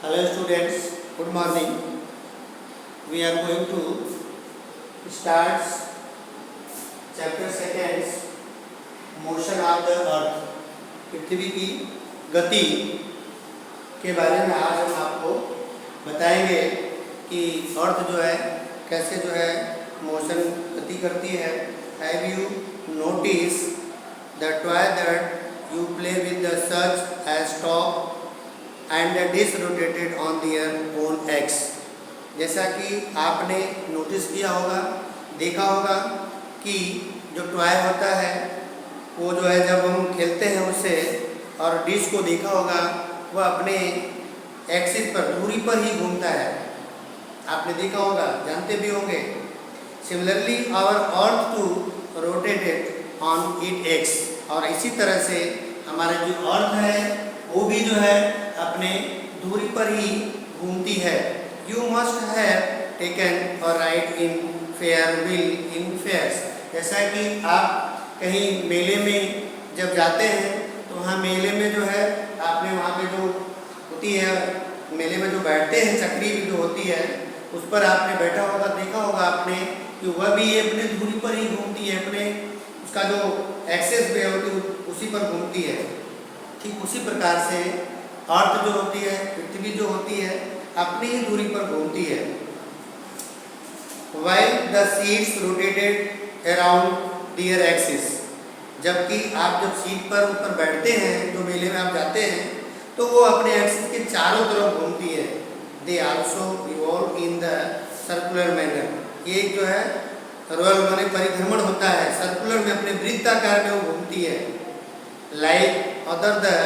Hello students, good morning. We are going to start chapter second, motion of the earth. पृथ्वी की गति के बारे में आज हम आपको बताएंगे कि अर्थ जो है कैसे जो है मोशन गति करती है. Have you noticed the toy that you play with the such as top and the dish rotated on their own axis? जैसा कि आपने नोटिस किया होगा, देखा होगा कि जो टॉय होता है वो जो है जब हम खेलते हैं उससे, और डिश को देखा होगा वह अपने एक्सिस पर दूरी पर ही घूमता है. आपने देखा होगा, जानते भी होंगे. Similarly our earth to rotated on it axis. और इसी तरह से हमारा जो अर्थ है वो भी जो है अपने दूरी पर ही घूमती है. यू मस्ट हैव टेकन और राइड इन फेयरविल इन फेयर्स. जैसा कि आप कहीं मेले में जब जाते हैं तो वहाँ मेले में जो है आपने वहाँ पे जो होती है, मेले में जो बैठते हैं चक्री भी जो होती है उस पर आपने बैठा होगा, देखा होगा आपने कि वह भी अपने दूरी पर ही घूमती है, अपने उसका जो एक्सेस वे होती है उसी पर घूमती है. ठीक उसी प्रकार से अर्थ जो होती है, पृथ्वी जो होती है, अपनी ही दूरी पर घूमती है. While the seats rotated around their axis. जबकि आप जब सीट पर ऊपर बैठते हैं, जो मेले में आप जाते हैं, तो वो अपने एक्सिस के चारों तरफ घूमती है. They also revolve in the circular manner. ये जो है रोयल माने परिभ्रमण होता है, सर्कुलर में अपने वृत्ताकार में वो घूमती है. Like other the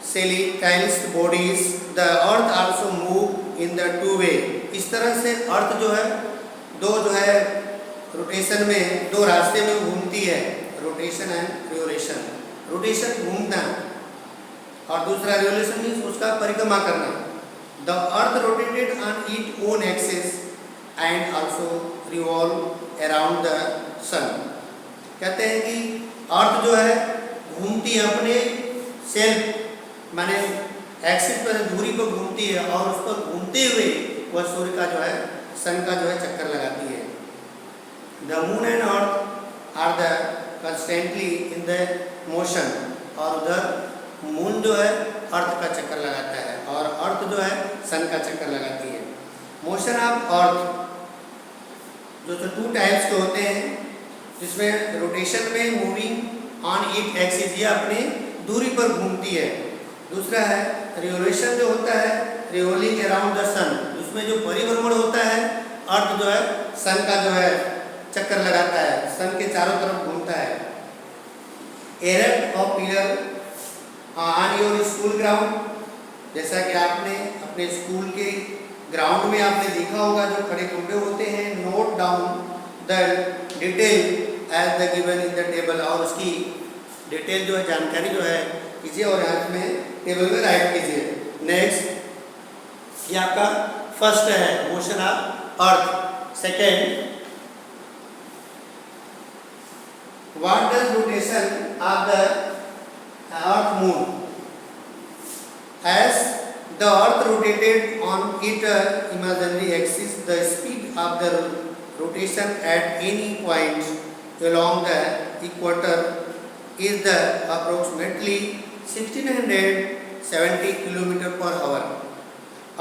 celestial bodies, the earth also move in the two way. इस तरह से अर्थ जो है दो जो है रोटेशन में, दो रास्ते में घूमती है. Rotation and revolution. रोटेशन घूमना और दूसरा रिवोल्यूशन मीन्स उसका परिक्रमा करना. The earth rotated on it own axis and also revolve around the sun. कहते हैं कि अर्थ जो है घूमती है अपने सेल्फ माने एक्सिस पर दूरी पर घूमती है, और उस पर घूमते हुए वह सूर्य का जो है, सन का जो है चक्कर लगाती है. The moon and earth are the constantly in the motion. और उधर मून जो है अर्थ का चक्कर लगाता है और अर्थ जो है सन का चक्कर लगाती है. मोशन ऑफ अर्थ जो टू टाइप्स के होते हैं, जिसमें रोटेशन में मूविंग ऑन इट एक्सिस, ये अपने दूरी पर घूमती है. दूसरा है रिवोल्यूशन जो होता है रिवॉल्विंग अराउंड द सन. उसमें जो परिभ्रमण होता है, अर्थ जो है सन का जो है चक्कर लगाता है, सन के चारों तरफ घूमता है. Erect of pillar on your school ground. जैसा कि आपने अपने स्कूल के ग्राउंड में आपने देखा होगा जो खड़े खंभे होते हैं. Note down the detail as the given in the table. और उसकी डिटेल जो है जानकारी जो है कीजिए और यहाँ में टेबल में राइट कीजिए. नेक्स्ट, ये आपका फर्स्ट है motion of earth. Second, what does rotation of the earth moon. As the earth rotated on it imaginary axis, the speed of the rotation at any point along the equator is the approximately 1670 kilometre per hour.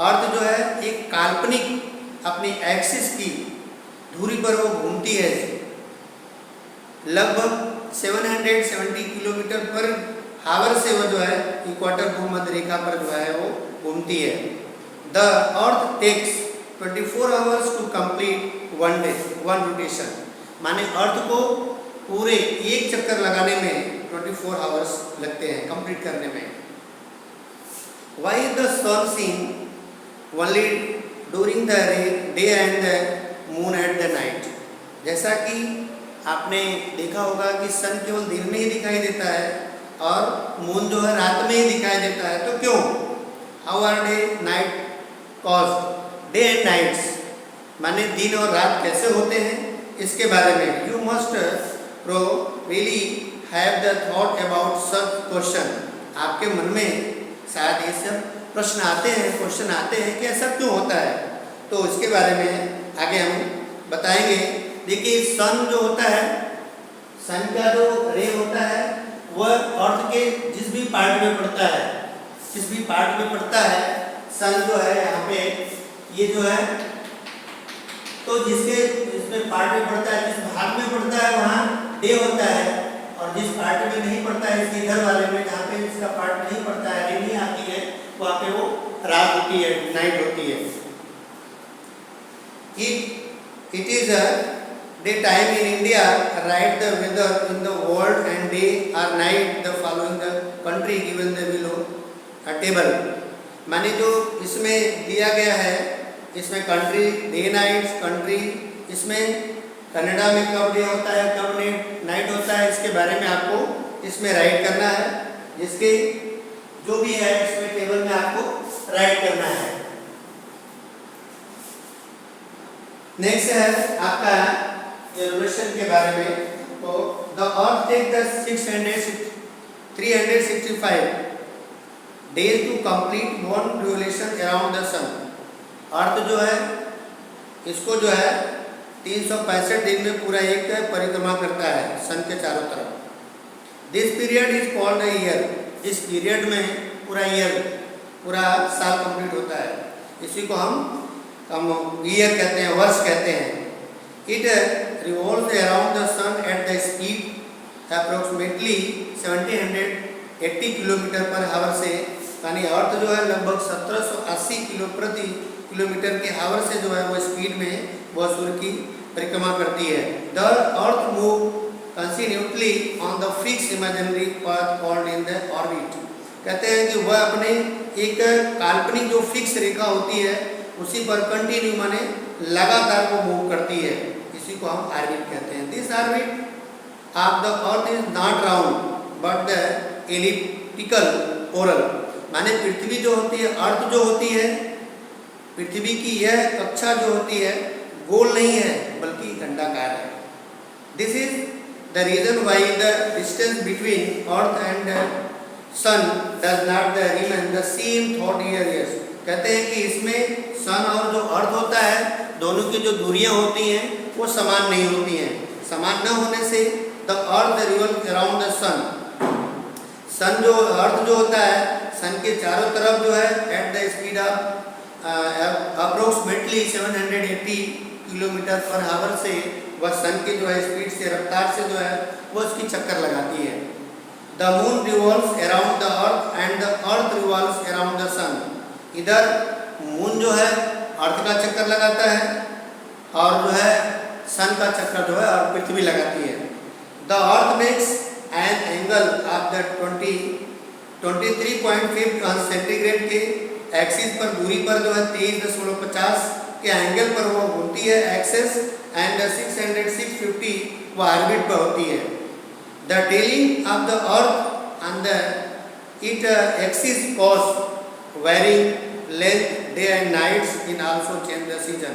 Earth जो है एक काल्पनिक अपनी axis की दूरी पर वो घूमती है, लगभग 770 किलोमीटर पर आवर से वो जो है इक्वाटर भूमध्य रेखा पर जो है वो घूमती है. The earth takes 24 hours to complete one day one rotation. माने अर्थ को पूरे एक चक्कर लगाने में 24 आवर्स लगते हैं कंप्लीट करने में. Why the sun seen only during the day and the moon at the night. जैसा कि आपने देखा होगा कि सन केवल दिन में ही दिखाई देता है और मून जो है रात में ही दिखाई देता है. तो क्यों? How are day night caused? Day and nights माने दिन और रात कैसे होते हैं, इसके बारे में. You must probably have the thought about such question. आपके मन में शायद ये सब प्रश्न आते हैं, क्वेश्चन आते हैं कि ऐसा क्यों होता है, तो इसके बारे में आगे हम बताएंगे। देखिए सन जो होता है, सन का जो रे होता है वह अर्थ के जिस भी पार्ट में पड़ता है, जिस भी पार्ट में पड़ता है, सन जो है यहाँ पे ये जो है, तो जिसमें पार्ट में पड़ता है, जिस भाग में पड़ता है वहाँ डे होता है, और जिस पार्ट में नहीं पड़ता है, इसके इधर वाले में जहाँ पे इसका पार्ट नहीं पड़ता है, रे नहीं आती है, वहाँ पे वो रात होती है, नाइट होती है। It is a daytime in India. Write the weather in the world and day or night the following the country given the below a table. माने जो इसमें दिया गया है, इसमें कंट्री डे नाइट, कंट्री इसमें कनाडा में कब डे होता है, कब नाइट होता है, इसके बारे में आपको इसमें राइट करना है। जिसके जो भी है इसमें टेबल में आपको राइट करना है। नेक्स्ट है आपका ड्यूरेशन के बारे में। तो the earth take the 365 days to complete one revolution around the sun. Earth जो है इसको जो है 365 दिन में पूरा एक परिक्रमा करता है सन के चारों तरफ। This period is called a year. इस पीरियड में पूरा ईयर, पूरा साल कंप्लीट होता है, इसी को हम ईयर कहते हैं, वर्ष कहते हैं। It revolves around the sun at the speed approximately 1780 kilometre पर हावर से, यानी अर्थ जो है लगभग 1780 प्रति किलोमीटर के हावर से जो है वो स्पीड में वह सूर्य की परिक्रमा करती है। The earth move continuously on the fix imaginary path called in the orbit. कहते हैं कि वह अपने एक काल्पनिक जो फिक्स रेखा होती है उसी पर कंटिन्यू माने लगातार वो मूव करती है, इसी को हम ऑर्बिट कहते हैं। This orbit of the earth is not round but the elliptical oral. माने पृथ्वी जो होती है, अर्थ जो होती है, पृथ्वी की यह कक्षा जो होती है गोल नहीं है बल्कि अंडाकार है। This is the reason why the distance between earth and sun does not remain the same थॉट ईयर्स। कहते हैं कि इसमें सन और जो अर्थ होता है दोनों की जो दूरियां होती हैं वो समान नहीं होती हैं। समान न होने से the earth revolves around the sun. Sun जो अर्थ जो होता है सन के चारों तरफ जो है eight the speed of approximately 780 kilometre पर हावर से वह सन की जो है स्पीड से, रफ्तार से जो है वो उसकी चक्कर लगाती है। The moon revolves around the earth and the earth revolves around the sun. इधर मून जो है अर्थ का चक्कर लगाता है और जो है सन का चक्कर जो है और पृथ्वी लगाती है। The earth makes an angle of the 23.5 centigrade के एक्सिस पर, दूरी पर जो है 23.50 के एंगल पर वो घूमती है एक्सेस, एंड 650 वो ऑर्बिट पर होती है। The tilting of the earth on the it axis cause varying length day and nights in also change the season.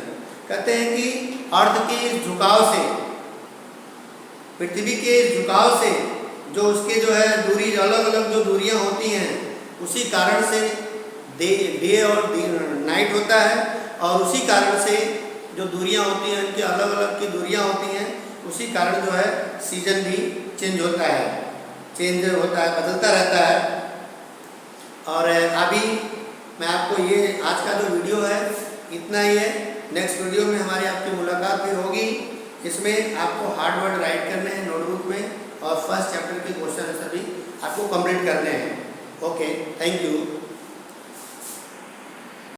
कहते हैं कि अर्थ के झुकाव से, पृथ्वी के झुकाव से जो उसके जो है दूरी, अलग अलग जो दूरियां होती हैं उसी कारण से डे और नाइट होता है, और उसी कारण से जो दूरियां होती हैं उनकी अलग अलग की दूरियां होती हैं, उसी कारण जो है सीजन भी चेंज होता है, बदलता रहता है। और अभी मैं आपको ये आज का जो वीडियो है इतना ही है। नेक्स्ट वीडियो में हमारी आपकी मुलाकात भी होगी। इसमें आपको हार्ड वर्ड राइट करने हैं नोटबुक में, और फर्स्ट चैप्टर के क्वेश्चन आंसर भी आपको कंप्लीट करने हैं। Okay, thank you.